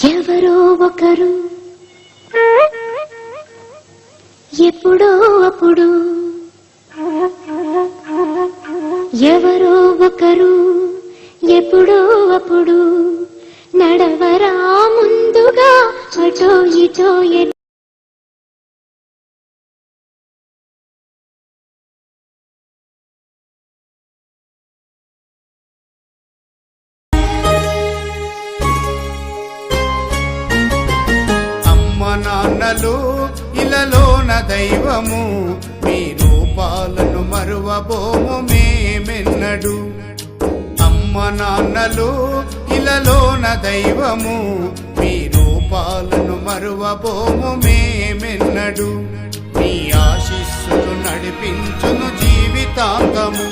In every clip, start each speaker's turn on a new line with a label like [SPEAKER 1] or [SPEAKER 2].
[SPEAKER 1] ఎవరో ఒకరు ఎప్పుడో అప్పుడు, ఎవరో ఒకరు ఎప్పుడో అప్పుడు నడవరా ముందుగా అటో ఇటో.
[SPEAKER 2] నాన్నలు ఇలలోన దైవము, మీ రూపాలను మరువబోము మేమెన్నడు. అమ్మ నాన్నలు ఇలలోన దైవము, మీ రూపాలను మరువబోము మేమెన్నడు. మీ ఆశీస్సులు నడిపించును జీవితాంతము,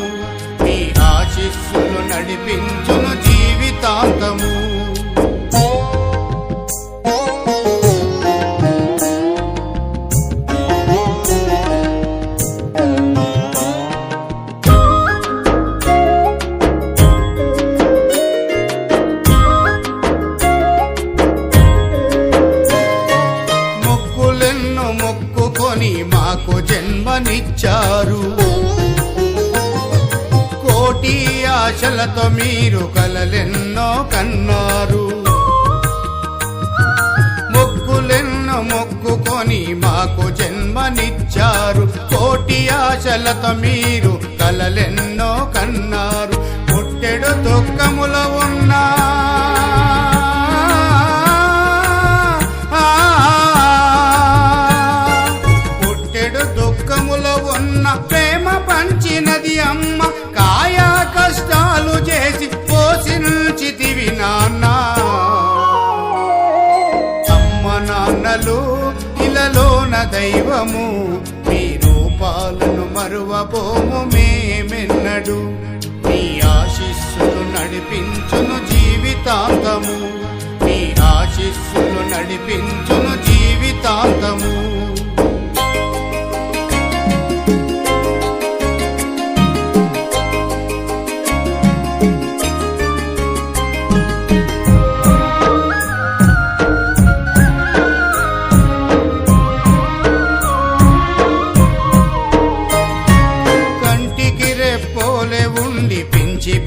[SPEAKER 2] మీ ఆశీస్సులు నడిపించును జీవితాంతము. మాకు జన్మనిచ్చారు, కోటి ఆశలతో మీరు కలలెన్నో కన్నారు. మొక్కులెన్నో మొక్కుకొని మాకు జన్మనిచ్చారు, కోటి ఆశలతో మీరు కలలెన్నో కన్నారు. పుట్టెడు దుఃఖముల ఉన్నా ప్రేమ పంచినది అమ్మ, కాయా కష్టాలు చేసి పోషించితివి నాన్న. అమ్మ నాన్నలు ఇలలోన దైవము, మీ రూపాలను మరువబోము మేమెన్నడు. మీ ఆశీస్సులు నడిపించును జీవితాంతము, మీ ఆశీస్సులు నడిపించును జీవితాంతము.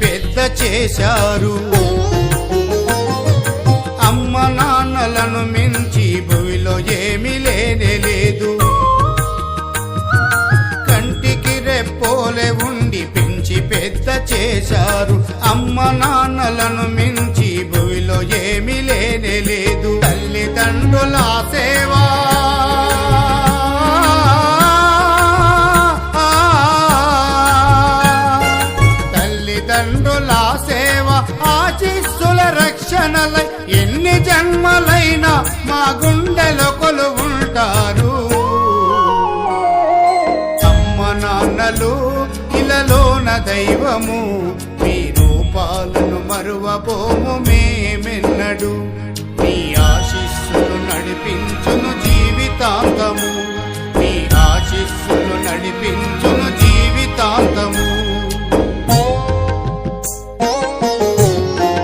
[SPEAKER 2] పెద్ద చేశారు, అమ్మ నాన్నలను మించి భూమిలో ఏమీ లేనేలేదు. కంటికి రెప్పోలే ఉండి పెంచి పెద్ద చేశారు, అమ్మ నాన్నలను మించి భూమిలో ఏమీ లేనేలేదు. తల్లిదండ్రుల సేవా తండ్రుల సేవ ఆశీస్సుల రక్షణలై ఎన్ని జన్మలైనా మా గుండెలో కొలువుంటారు. అమ్మ నాన్నలు ఇలలోన దైవము, మీ రూపాలను మరువబోము మేమెన్నడు. మీ ఆశీస్సులు నడిపించును జీవితాంతం.